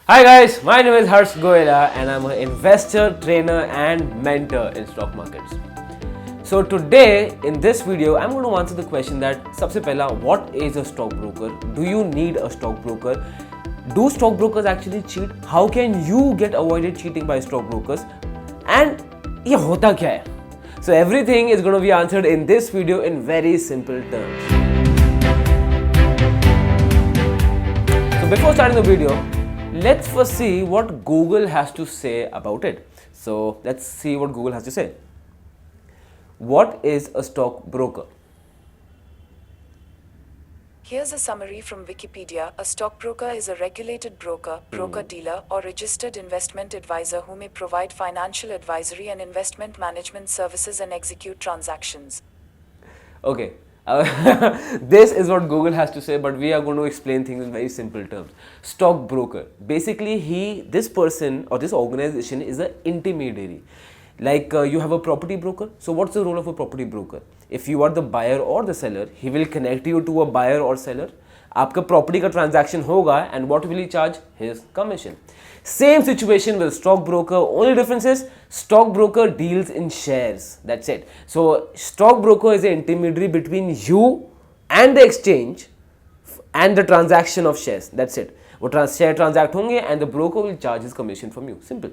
Hi guys, my name is Goela and I'm an investor, trainer and mentor in stock markets. So today in this video, I'm going to answer the question that सबसे पहला, what is a stockbroker? Do you need a stockbroker? Do stockbrokers actually cheat? How can you get avoided cheating by stockbrokers? And ये होता क्या है? So everything is going to be answered in this video in very simple terms. So before starting the video, let's first see what Google has to say about it. So let's see what Google has to say. What is a stockbroker? Here's a summary from Wikipedia. A stockbroker is a regulated broker, broker-dealer, or registered investment advisor who may provide financial advisory and investment management services and execute transactions. Okay, this is what Google has to say, but we are going to explain things in very simple terms. Stockbroker, basically this person or this organization is an intermediary. Like you have a property broker. So what's the role of a property broker? If you are the buyer or the seller, he will connect you to a buyer or seller. आपका property का transaction होगा, and what will he charge? His commission. Same situation with stockbroker. Only difference is stockbroker deals in shares. That's it. So stockbroker is an intermediary between you and the exchange and the transaction of shares. That's it. वो share transact होंगे and the broker will charge his commission from you. Simple.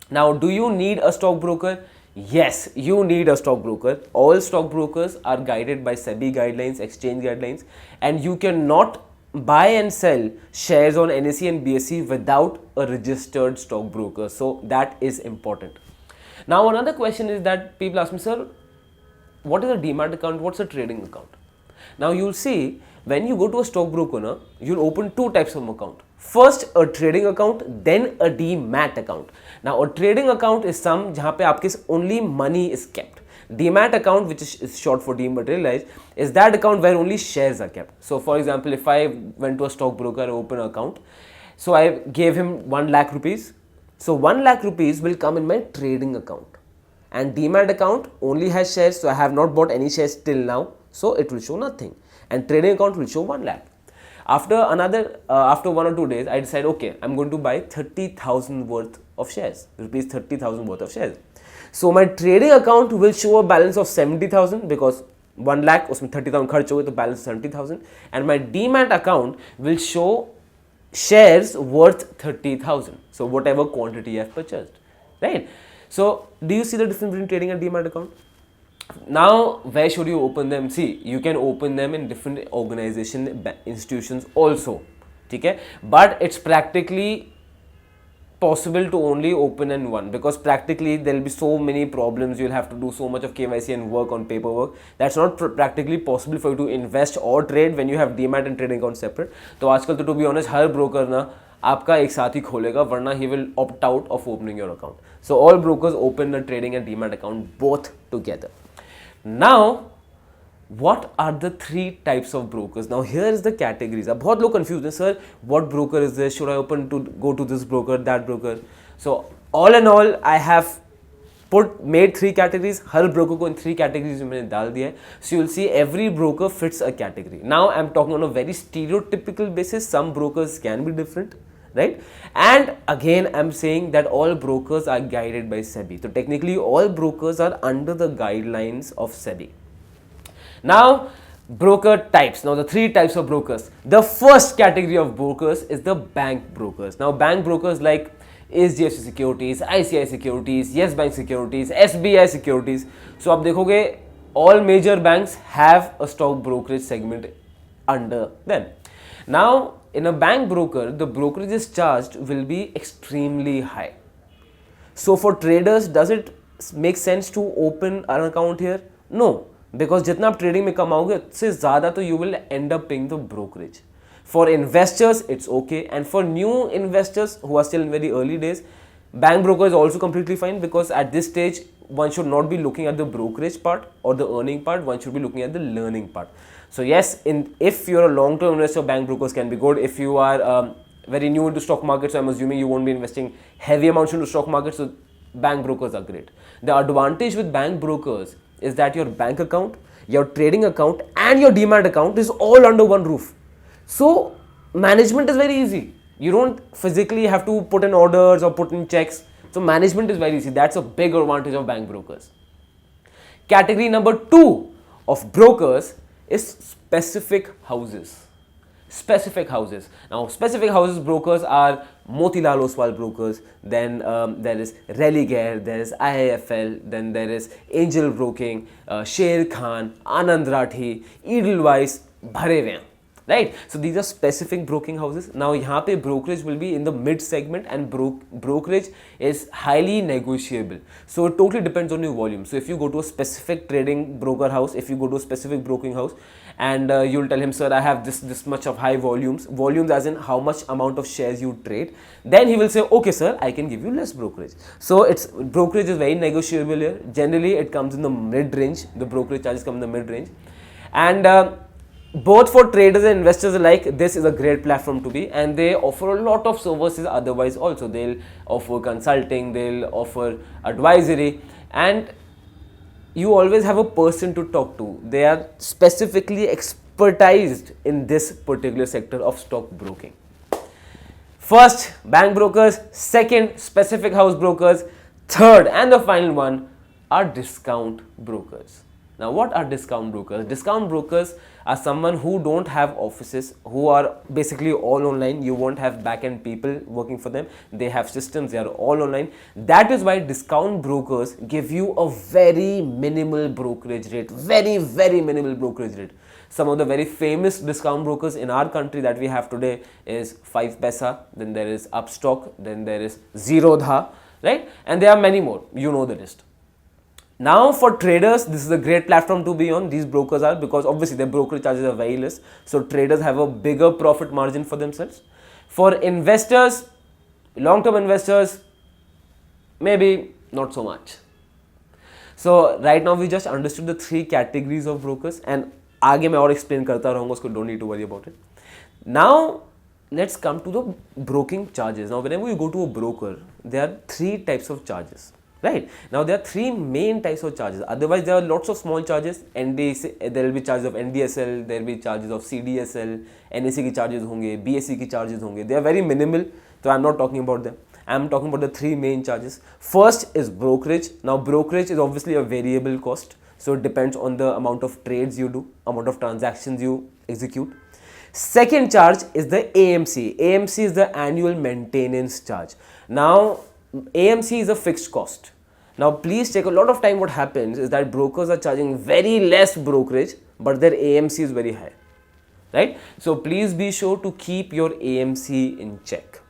Now, do you need a stockbroker? Yes, you need a stockbroker. All stockbrokers are guided by SEBI guidelines, exchange guidelines, and you cannot buy and sell shares on NSE and BSE without a registered stockbroker. So that is important. Now, another question is that people ask me, sir, what is a DMAT account? What's a trading account? Now, you'll see when you go to a stockbroker, you'll open two types of account. First, a trading account, then a DMAT account. Now, a trading account is some जहाँ पे आपके only money is kept. DMAT account, which is short for dematerialized, is that account where only shares are kept. So, for example, if I went to a stockbroker and opened an account, so I gave him 1 lakh rupees. So, 1 lakh rupees will come in my trading account. And DMAT account only has shares, so I have not bought any shares till now, so it will show nothing. And trading account will show 1 lakh. After 1 or 2 days, I decide, okay, I'm going to buy 30,000 worth of shares, rupees 30,000 worth of shares. So my trading account will show a balance of 70,000 because 1 lakh, उसमें 30,000 खर्च हो गए तो balance 70,000, and my DMAT account will show shares worth 30,000. So whatever quantity I have purchased, right? So do you see the difference between trading and DMAT account? Now, where should you open them? See, you can open them in different organization, institutions also, okay? But it's practically possible to only open in one because practically there will be so many problems. You'll have to do so much of KYC and work on paperwork. That's not practically possible for you to invest or trade when you have DMAT and trading account separate. So, आजकल to be honest, her broker ना आपका एक साथ ही खोलेगा वरना he will opt out of opening your account. So all brokers open the trading and DMAT account both together. Now, what are the 3 types of brokers? Now, here is the categories. अब बहुत लोग confused हैं, sir, what broker is this? Should I go to this broker, that broker? So, all in all, I have made 3 categories. Her broker को in 3 categories में मैंने डाल दिया है. So, you'll see every broker fits a category. Now, I'm talking on a very stereotypical basis. Some brokers can be different, right? And again, I'm saying that all brokers are guided by SEBI. So technically, all brokers are under the guidelines of SEBI. Now, broker types. Now, the 3 types of brokers. The first category of brokers is the bank brokers. Now, bank brokers like HDFC Securities, ICI Securities, Yes Bank Securities, SBI Securities. So, आप देखोगे all major banks have a stock brokerage segment under them. Now, in a bank broker, the brokerage charged will be extremely high. So for traders, does it make sense to open an account here? No, because जितना आप trading में कमाओगे उससे ज़्यादा तो you will end up paying the brokerage. For investors, it's okay, and for new investors who are still in very early days, bank broker is also completely fine because at this stage, one should not be looking at the brokerage part or the earning part, one should be looking at the learning part. So yes, if you're a long-term investor, bank brokers can be good. If you are very new into stock market, so I'm assuming you won't be investing heavy amounts into stock market, so bank brokers are great. The advantage with bank brokers is that your bank account, your trading account and your DMAT account is all under one roof. So management is very easy. You don't physically have to put in orders or put in checks. So management is very easy. That's a big advantage of bank brokers. Category number 2 of brokers is specific houses. Specific houses. Now, specific houses brokers are Motilal Oswal brokers, then there is Religare, there is IIFL, then there is Angel Broking, Sher Khan, Anand Rathi, Edelweiss, भरे हुए हैं, right? So these are specific broking houses. Now यहाँ पे brokerage will be in the mid segment, and brokerage is highly negotiable. So it totally depends on your volume. So if you go to a specific trading broker house, if you go to a specific broking house, and you'll tell him, sir, I have this much of high volumes as in how much amount of shares you trade, then he will say, okay sir, I can give you less brokerage. So it's brokerage is very negotiable here. Generally it comes in the mid range. The brokerage charges come in the mid range, and both for traders and investors alike, this is a great platform to be, and they offer a lot of services otherwise also. They'll offer consulting, they'll offer advisory, and you always have a person to talk to. They are specifically expertised in this particular sector of stock broking. First, bank brokers. Second, specific house brokers. Third, and the final one, are discount brokers. Now, what are discount brokers? Discount brokers are someone who don't have offices, who are basically all online. You won't have back-end people working for them. They have systems, they are all online. That is why discount brokers give you a very minimal brokerage rate, very minimal brokerage rate. Some of the very famous discount brokers in our country that we have today is 5 Paisa, then there is Upstock, then there is Zerodha, right? And there are many more, you know the list. Now for traders, this is a great platform to be on. These brokers are, because obviously their brokerage charges are very less, so traders have a bigger profit margin for themselves. For investors, long-term investors, maybe not so much. So right now we just understood the 3 categories of brokers, and आगे मैं और explain करता रहूँगा उसको, don't need to worry about it. Now let's come to the broking charges. Now whenever you go to a broker, there are 3 types of charges. Right, now there are 3 main types of charges. Otherwise there are lots of small charges. NDSL, there will be charges of NDSL, there will be charges of CDSL, NSE की charges होंगे, BSE की charges होंगे. They are very minimal, so I am not talking about them. I am talking about the 3 main charges. First is brokerage. Now brokerage is obviously a variable cost, so it depends on the amount of trades you do, amount of transactions you execute. Second charge is the AMC. AMC is the annual maintenance charge. Now AMC is a fixed cost. Now please take a lot of time. What happens is that brokers are charging very less brokerage, but their AMC is very high, right? So please be sure to keep your AMC in check.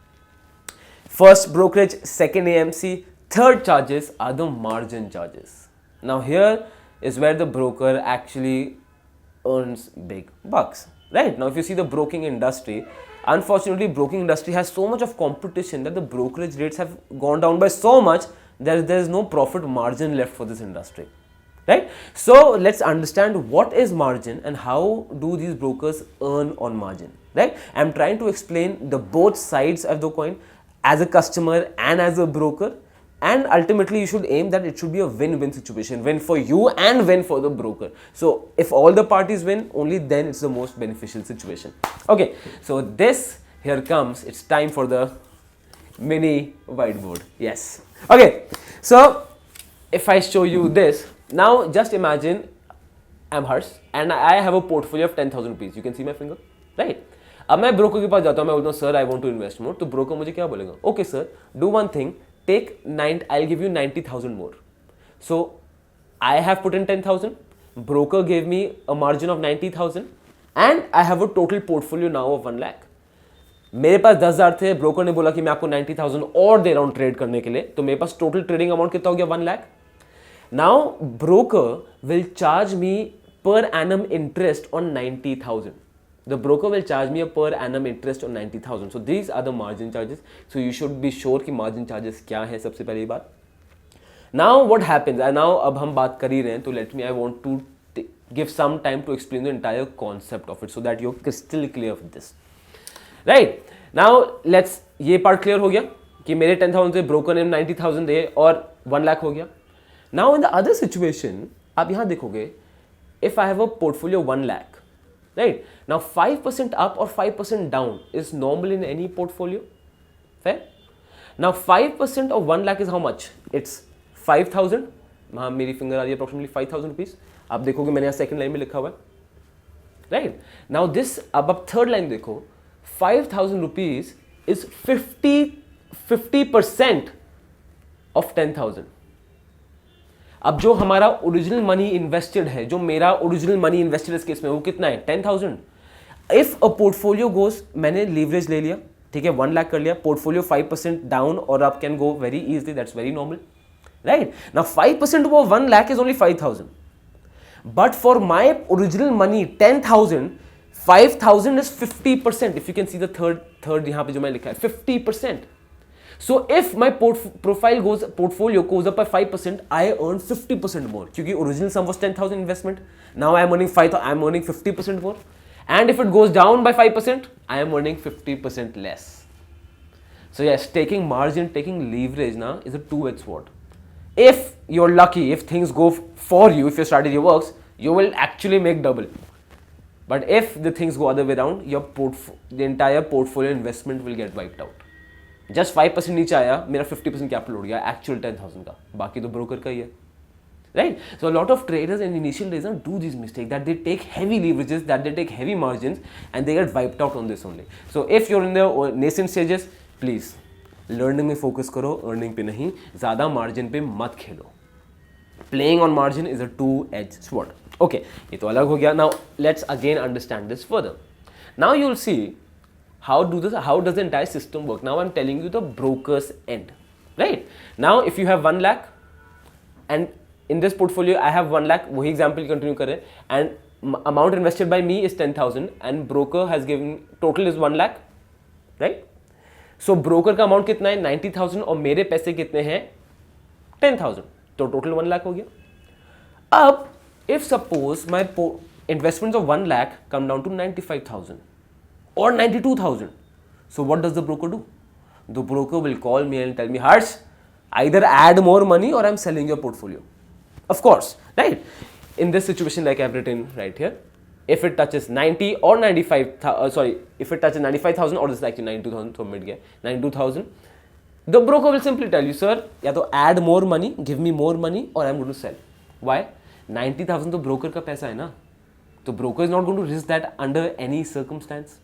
First brokerage, second AMC, third charges are the margin charges. Now here is where the broker actually earns big bucks, right? Now if you see the broking industry, unfortunately, broking industry has so much of competition that the brokerage rates have gone down by so much that there is no profit margin left for this industry, right? So let's understand what is margin and how do these brokers earn on margin, right? I'm trying to explain the both sides of the coin as a customer and as a broker, and ultimately you should aim that it should be a win-win situation, win for you and win for the broker. So if all the parties win, only then it's the most beneficial situation. Okay, so this here comes, it's time for the mini whiteboard. Yes. Okay, so if I show you this, now just imagine I'm Harsh and I have a portfolio of 10,000 rupees. You can see my finger, right? अब मैं broker के पास जाता हूँ, मैं बोलता हूँ sir I want to invest more, तो broker मुझे क्या बोलेगा, okay sir do one thing, take 9, I'll give you 90,000 more. So I have put in 10,000, broker gave me a margin of 90,000 and I have a total portfolio now of 1 lakh. मेरे पास 10,000 थे, broker ने बोला कि मैं आपको 90,000 और दे रहा हूँ ट्रेड करने के लिए, तो मेरे पास टोटल ट्रेडिंग अमाउंट कितना हो गया, 1 lakh. Now broker will charge me per annum interest on 90,000. The broker will charge me a per annum interest on 90,000. So these are the margin charges. So you should be sure कि margin charges क्या है, सबसे पहली बात. Now what happens? And now अब हम बात कर ही रहे हैं, तो let me, I want to give some time to explain the entire concept of it so that you're crystal clear of this. Right? Now let's, ये part clear हो गया कि मेरे 10,000 से broker ने 90,000 दे और 1 lakh हो गया. Now in the other situation, आप यहाँ देखोगे, if I have a portfolio 1 lakh, right? Now 5% up or 5% down is normal in any portfolio. Fair? Now 5% of 1 lakh is how much? It's 5,000. हाँ मेरी finger आ रही है approximately 5,000 rupees. आप देखोगे मैंने यहाँ सेकंड लाइन में लिखा हुआ है, राइट? नाउ दिस, अब आप थर्ड लाइन देखो, 5,000 rupees is 50% of 10,000. अब जो हमारा ओरिजिनल मनी इन्वेस्टेड है, जो मेरा ओरिजिनल मनी इन्वेस्टेड इस केस में, वो कितना है? 10,000. इफ अ पोर्टफोलियो गोज, मैंने लीवरेज ले लिया, ठीक है, 1 लाख कर लिया, पोर्टफोलियो 5% डाउन और आप can go very easily, that's very normal, right? Now 5% of 1 lakh is only 5,000. But for my original money 10,000, 5,000 is 50%. If you can see the third यहाँ पे जो मैं लिखा है 50%. So if my portfolio goes up by 5%, I earn 50% more. क्योंकि original sum was 10,000 investment. Now I am earning 5,000. I am earning 50% more. And if it goes down by 5%, I am earning 50% less. So yes, taking margin, taking leverage now is a two-edged sword. If you're lucky, if things go for you, if your strategy works, you will actually make double. But if the things go other way around, the entire portfolio investment will get wiped out. Just 5% नीचे आया, मेरा 50% capital उड़ गया, actual 10,000 का, बाकी तो broker का ही है, right? So a lot of traders in initial days do these mistakes, that they take heavy leverages, that they take heavy margins, and they get wiped out on this only. So if you're in the nascent stages, please learning में focus करो, earning पे नहीं, ज़्यादा margin पे मत खेलो. Playing on margin is a two edge sword. Okay, ये तो अलग हो गया. Now let's again understand this further. Now you will see how does the entire system work. Now I'm telling you the broker's end, right? Now if you have 1 lakh and in this portfolio I have 1 lakh, वही example continue करें, and amount invested by me is 10,000 and broker has given total is 1 lakh, right? So broker का amount कितना है? 90,000 और मेरे पैसे कितने हैं? 10,000. तो total 1 lakh हो गया. अब if suppose my investments of 1 lakh come down to 95,000 or 92,000, so what does the broker do? The broker will call me and tell me, Harsh, either add more money or I'm selling your portfolio. Of course, right? In this situation, like I've written right here, if it touches 90 or 95, if it touches 95,000 or this is actually 92,000, so mid gaya 92,000, the broker will simply tell you, sir, या तो add more money, give me more money, or I'm going to sell. Why? 90,000 तो broker का पैसा है ना, तो broker is not going to risk that under any circumstance.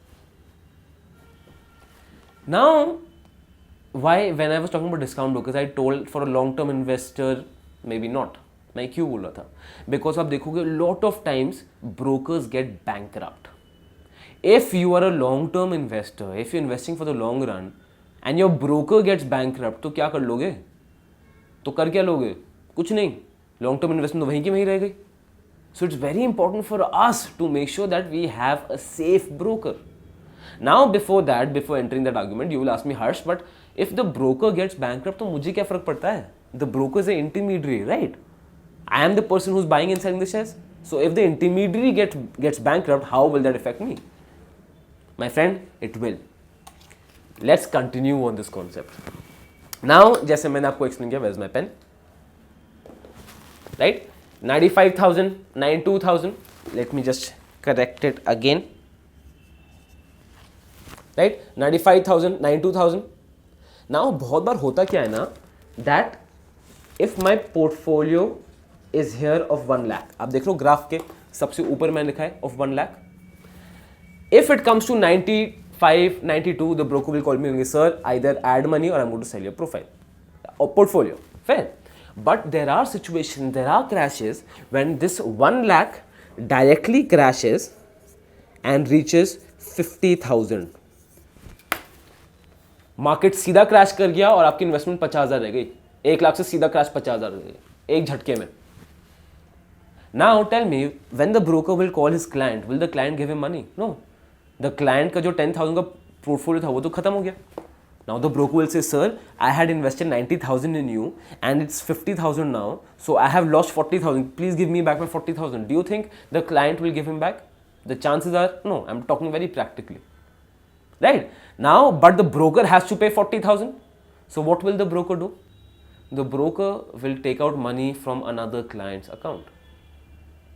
Now, why when I was talking about discount brokers, I told for a long-term investor, maybe not. मैं क्यों बोल रहा था? Because आप देखोगे lot of times brokers get bankrupt. If you are a long-term investor, if you're investing for the long run, and your broker gets bankrupt, तो क्या कर लोगे? तो कर क्या लोगे? कुछ नहीं. Long-term investment तो वहीं की वहीं रह गई. So it's very important for us to make sure that we have a safe broker. Now before entering that argument, you will ask me, Harsh, but if the broker gets bankrupt, तो मुझे क्या फर्क पड़ता है? The broker is an intermediary, right? I am the person who's buying and selling the shares. So if the intermediary gets bankrupt, how will that affect me? My friend, it will. Let's continue on this concept. Now, जैसे मैंने आपको explain किया, where's my pen? Right? 95,000, 92,000. Let me just correct it again. Right? 95,000, 92,000. Now, बहुत बार होता क्या है ना, that if my portfolio is here of 1 lakh, आप देख लो ग्राफ के सबसे ऊपर मैंने लिखा है of 1 lakh. If it comes to 95, 92, the broker will call me and say, sir, either add money or I'm going to sell your profile or portfolio. Fair. But there are situations, there are crashes when this 1 lakh directly crashes and reaches 50,000. Market सीधा crash कर गया और आपकी investment 50,000 रह गई. 1 लाख से सीधा crash 50,000 रह गई एक झटके में. Now tell me, when the broker will call his client, will the client give him money? No. The client का जो 10,000 का पोर्टफोलियो था वो तो खत्म हो गया. Now the broker will say, sir, I had invested 90,000 in you and it's 50,000 now, so I have lost 40,000. Please give me back my 40,000. Do you think the client will give him back? The chances are no. I'm talking very practically. Right? Now, but the broker has to pay 40,000. So what will the broker do? The broker will take out money from another client's account.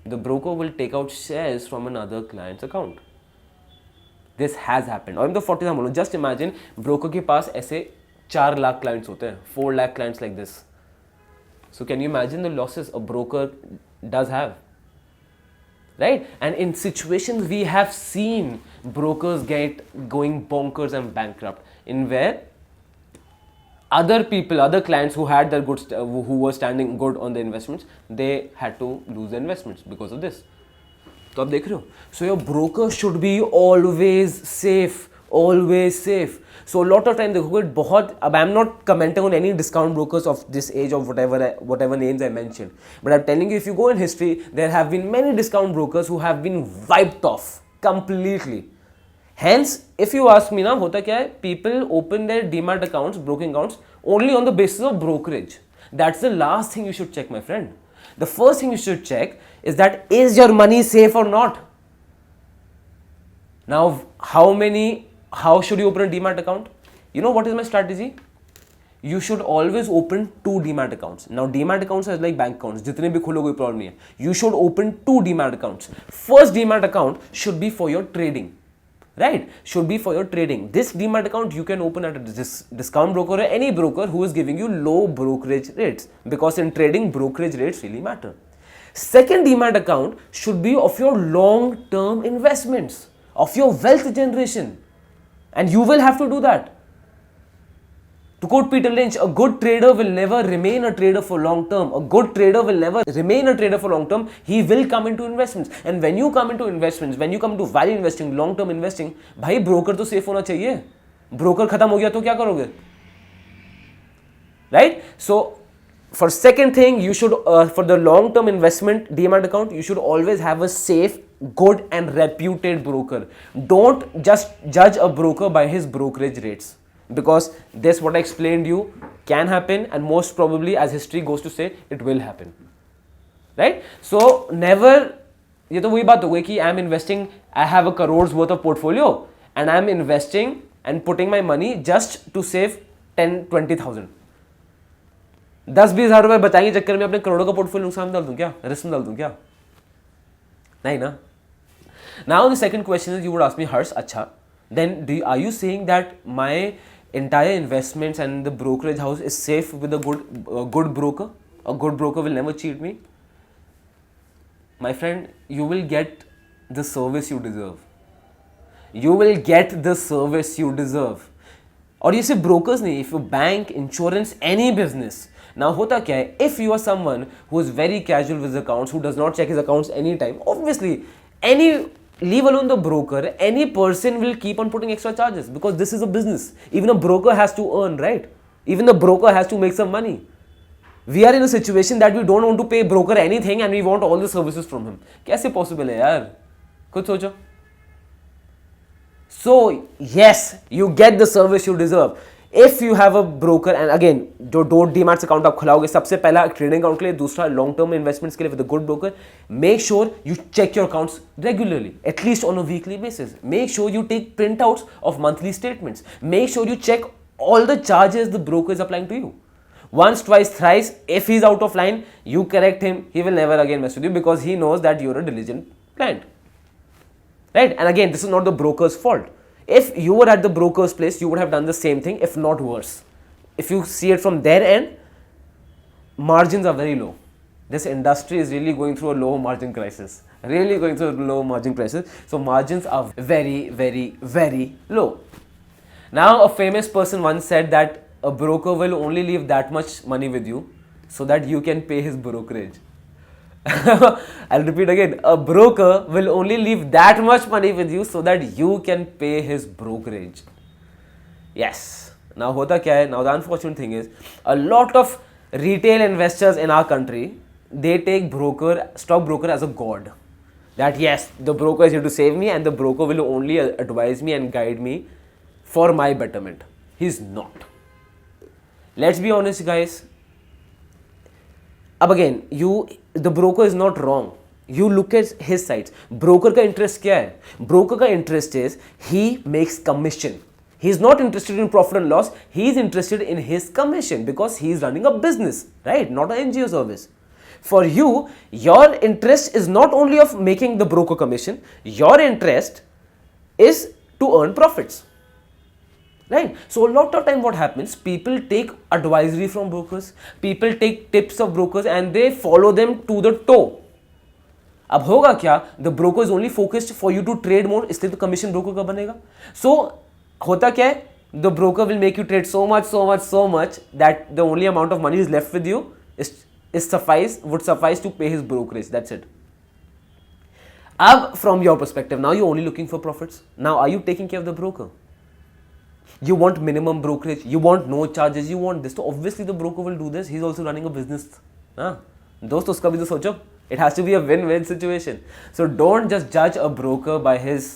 the broker will take out shares from another client's account. This has happened. और मैं तो 40 बोलूँ, just imagine broker के पास ऐसे 4 lakh clients होते हैं, 4 lakh clients like this. So can you imagine the losses a broker does have? Right? And in situations we have seen brokers going bonkers and bankrupt, in where other people, other clients who had their goods, who were standing good on the investments, they had to lose their investments because of this. तो आप देख रहे हो, so your broker should be always safe, always safe. So a lot of time देखोगे बहुत, अब I am not commenting on any discount brokers of this age of whatever names I mentioned, but I'm telling you, if you go in history, there have been many discount brokers who have been wiped off completely. Hence, if you ask me ना, होता क्या है, people open their DMAT accounts, broking accounts, only on the basis of brokerage. That's the last thing you should check, my friend. The first thing you should check is that, is your money safe or not? Now, how should you open a DMAT account? You know what is my strategy? You should always open 2 DMAT accounts. Now, DMAT accounts are like bank accounts. जितने भी खोलो कोई problem नहीं है. You should open 2 DMAT accounts. First DMAT account should be for your trading. Right? Should be for your trading. This DMAT account you can open at a discount broker or any broker who is giving you low brokerage rates, because in trading brokerage rates really matter. Second DMAT account should be of your long-term investments, of your wealth generation, and you will have to do that. To quote Peter Lynch, a good trader will never remain a trader for long term. A good trader will never remain a trader for long term. He will come into investments. And when you come into investments, when you come to value investing, long term investing, भाई broker तो safe होना चाहिए. Broker खत्म हो गया तो क्या करोगे? Right? So, for second thing, you should, for the long term investment DMAT account, you should always have a safe, good and reputed broker. Don't just judge a broker by his brokerage rates. Because this, what I explained you, can happen, and most probably, as history goes to say, it will happen. Right? So never, ये तो वही बात हो गई कि I am investing, I have a crores worth of portfolio and I am investing and putting my money just to save 10-20,000. 10-20 हज़ार रुपए बचाएंगे चक्कर में अपने करोड़ों का पोर्टफोलियो नुकसान डाल दूं क्या, रिस्क में डाल दूं क्या? नहीं ना. Now the second question is, you would ask me, Harsh, अच्छा, then are you saying that my entire investments and the brokerage house is safe with a good broker? A good broker will never cheat me? My friend, you will get the service you deserve. You will get the service you deserve. और ये सिर्फ brokers नहीं, if you bank, insurance, any business. Now होता क्या है, if you are someone who is very casual with his accounts, who does not check his accounts anytime, obviously, leave alone the broker, any person will keep on putting extra charges, because this is a business. Even a broker has to earn, right? Even the broker has to make some money. We are in a situation that we don't want to pay broker anything and we want all the services from him. कैसे possible है यार? खुद सोचो. So yes, you get the service you deserve. If you have a broker, and again, जो 2 DMAT account आप खुलाओगे, सबसे पहला trading account के लिए, दूसरा long term investments के लिए with a good broker, make sure you check your accounts regularly, at least on a weekly basis. Make sure you take printouts of monthly statements. Make sure you check all the charges the broker is applying to you. Once, twice, thrice, if he's out of line, you correct him. He will never again mess with you, because he knows that you're a diligent client. Right? And again, this is not the broker's fault. If you were at the broker's place, you would have done the same thing, if not worse. If you see it from their end, margins are very low. This industry is really going through a low margin crisis. Really going through a low margin crisis. So margins are very, very, very low. Now, a famous person once said that a broker will only leave that much money with you so that you can pay his brokerage. I'll repeat again. A broker will only leave that much money with you so that you can pay his brokerage. Yes. Now, hota kya hai? Now, the unfortunate thing is, a lot of retail investors in our country, they take stock broker as a god. That yes, the broker is here to save me and the broker will only advise me and guide me for my betterment. He's not. Let's be honest, guys. अब again, the broker is not wrong. You look at his sides. Broker का interest क्या है? Broker का interest is he makes commission. He is not interested in profit and loss. He is interested in his commission because he is running a business, right? Not an NGO service. For you, your interest is not only of making the broker commission, your interest is to earn profits. Right? So a lot of time what happens, people take advisory from brokers, people take tips of brokers and they follow them to the toe. अब होगा क्या, the broker is only focused for you to trade more, इसलिए तो commission broker का बनेगा. सो होता क्या है, the broker will make you trade so much that the only amount of money is left with you would suffice to pay his brokerage. That's it. Ab, from your perspective, now you're only looking for profits. Now, are you taking care of the broker? You want minimum brokerage, you want no charges, you want this. So obviously the broker will do this. He's also running a business. दोस्त उसका भी तो सोचो. It has to be a win-win situation. So don't just judge a broker by his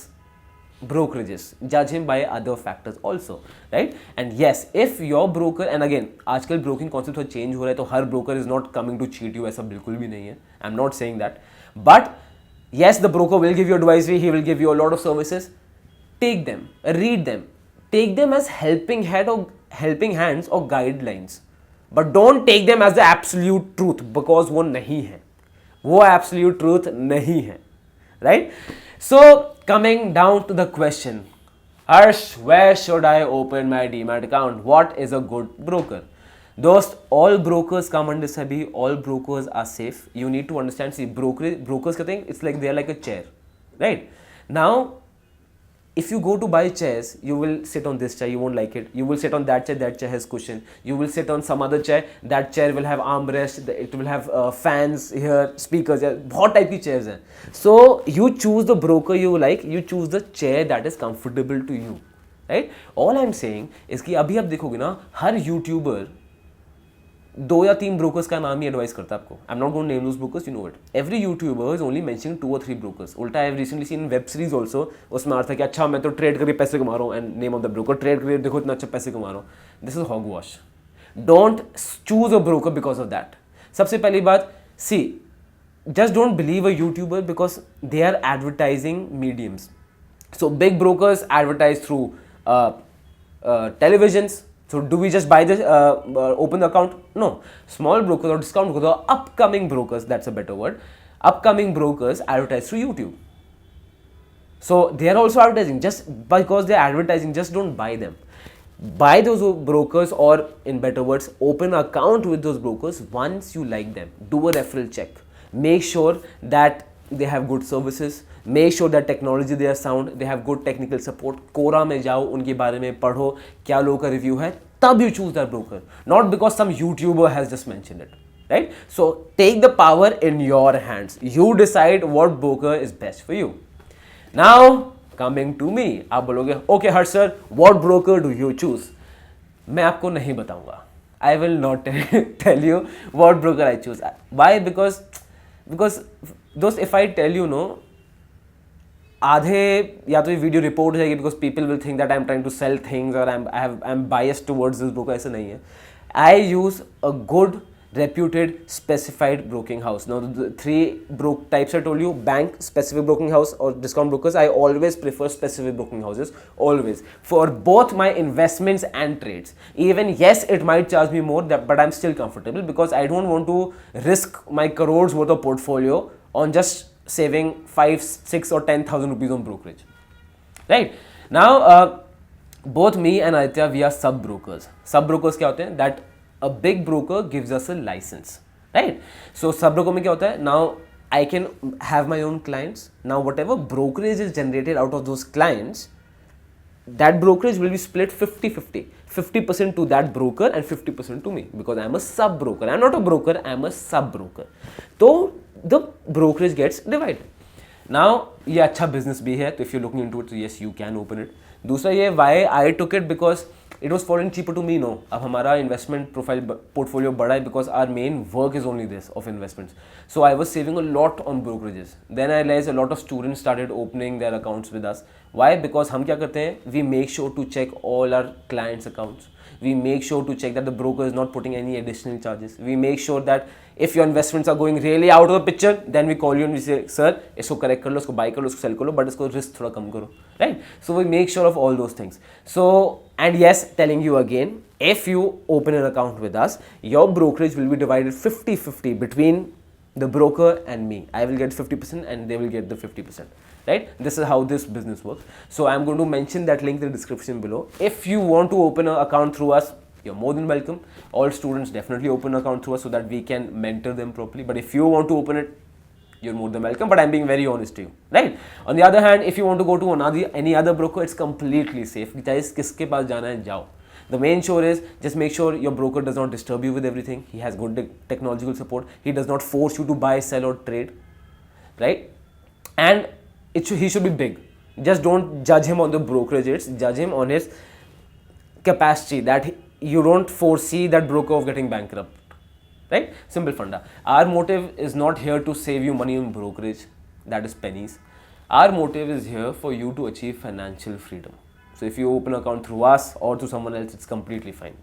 brokerages. Judge him by other factors also, right? And yes, if your broker, and again, आजकल broking concept थोड़ा change हो रहा है, तो हर broker is not coming to cheat you, ऐसा बिल्कुल भी नहीं है. I'm not saying that. But yes, the broker will give you advisory, he will give you a lot of services. Take them, read them. Take them as helping hands or guidelines. But don't take them as the absolute truth, because वो नहीं है. वो absolute truth नहीं है. Right? So, coming down to the question, Harsh, where should I open my DMAT account? What is a good broker? Dost, all brokers come under SEBI, all brokers are safe. You need to understand, see, brokers ka thing, it's like they're like a chair, right? Now, if you go to buy chairs, you will sit on this chair, you won't like it. You will sit on that chair has cushion. You will sit on some other chair, that chair will have armrest, it will have fans here, speakers, बहुत type की chairs हैं. So, you choose the broker you like, you choose the chair that is comfortable to you, right? All I'm saying is कि अभी आप देखोगे ना, हर YouTuber 2 या 3 brokers का नाम ही एडवाइस करता है आपको. I'm not going to name those brokers, you know it. Every YouTuber is only mentioning 2 or 3 brokers. उल्टा I have recently seen web series also, उसमें आता है कि अच्छा मैं तो ट्रेड करके पैसे कमा रहा हूँ and name of the broker, trade करके देखो इतना अच्छा पैसे कमा रहा हूँ. This is hogwash. Don't choose a broker because of that. सबसे पहली बात, see, just don't believe a YouTuber because they are advertising mediums. So big brokers advertise through televisions. So do we just buy this, open the account? No. Small brokers or discount brokers or upcoming brokers, that's a better word. Upcoming brokers advertise through YouTube. So they are also advertising. Just because they are advertising, just don't buy them. Buy those brokers, or in better words, open an account with those brokers once you like them. Do a referral check. Make sure that they have good services. Make sure that technology they are sound, they have good technical support. Quora में जाओ, उनके बारे में पढ़ो, क्या लोगों का review है, तब you choose that broker. Not because some YouTuber has just mentioned it, right? So take the power in your hands. You decide what broker is best for you. Now coming to me, आप बोलोगे, okay Harsh sir, what broker do you choose? मैं आपको नहीं बताऊंगा. I will not tell you what broker I choose. Why? Because those, if I tell you, no, आधे या तो ये वीडियो रिपोर्ट हो जाएगी because people will think that I'm trying to sell things or I'm biased towards this broker. ऐसा नहीं है. I use a good, reputed, specified broking house. Now the 3 types I told you: bank, specific broking house, or discount brokers. I always prefer specific broking houses, always, for both my investments and trades. Even yes, it might charge me more, but I'm still comfortable because I don't want to risk my crores worth of portfolio on just saving 5, 6 or 10,000 rupees on brokerage, right? Now both me and Aditya, we are sub brokers. Sub brokers क्या होते हैं? That a big broker gives us a license, right? So sub broker में क्या होता है? Now I can have my own clients. Now whatever brokerage is generated out of those clients, that brokerage will be split 50-50. 50% to that broker and 50% to me, because I am a sub broker. I am not a broker, I am a sub broker. So the brokerage gets divided. Now ये अच्छा business भी है, तो if you're looking into it, so yes, you can open it. दूसरा ये, why I took it, because it was falling cheaper to me. No, अब हमारा investment portfolio बढ़ा है because our main work is only this of investments. So I was saving a lot on brokerages. Then I realized a lot of students started opening their accounts with us. Why? Because हम क्या करते हैं? We make sure to check all our clients' accounts. We make sure to check that the broker is not putting any additional charges. We make sure that if your investments are going really out of the picture, then we call you and we say, sir, इसको correct कर लो, इसको buy कर लो, इसको sell कर लो, but इसको risk थोड़ा कम करो, right? So we make sure of all those things. So, and yes, telling you again, if you open an account with us, your brokerage will be divided 50-50 between the broker and me. I will get 50% and they will get the 50%, right? This is how this business works. So I'm going to mention that link in the description below. If you want to open an account through us, you're more than welcome. All students definitely open an account through us so that we can mentor them properly. But if you want to open it, you're more than welcome. But I'm being very honest to you, right? On the other hand, if you want to go to any other broker, it's completely safe. Guys, kiske paas jana hai, jao. The main sure is just make sure your broker does not disturb you with everything. He has good technological support. He does not force you to buy, sell or trade, right? And he should be big. Just don't judge him on the brokerage rates. Judge him on his capacity, that you don't foresee that broker of getting bankrupt, right? Simple funda. Our motive is not here to save you money on brokerage. That is pennies. Our motive is here for you to achieve financial freedom. So if you open an account through us or through someone else, it's completely fine,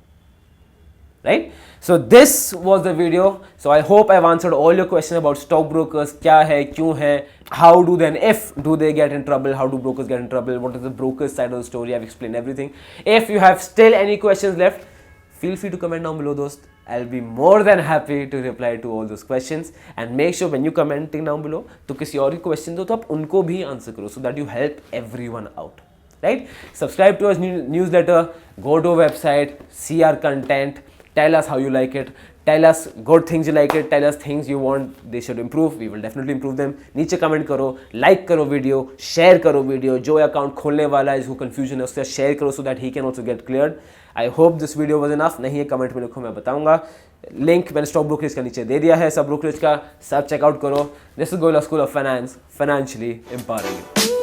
right? So this was the video. So I hope I've answered all your questions about stockbrokers. Kya hai, kyun hai, how do then, if do they get in trouble, how do brokers get in trouble, what is the broker's side of the story. I've explained everything. If you have still any questions left, feel free to comment down below, dost. I'll be more than happy to reply to all those questions. And make sure when you commenting down below, to किसी और की question दो तो आप उनको भी answer करो, so that you help everyone out, right? Subscribe to our newsletter, go to our website, see our content, tell us how you like it, tell us good things you like it, tell us things you want they should improve. We will definitely improve them. नीचे comment करो, like करो video, share करो video. जो account खोलने वाला है, जिसको confusion है, उससे share करो so that he can also get cleared. I hope this video was enough. नहीं है comment में लिखो, मैं बताऊंगा. Link मैंने stock brokerage का नीचे दे दिया है, सब brokerage का सब check out करो. This is Goela School of Finance, financially empowering you.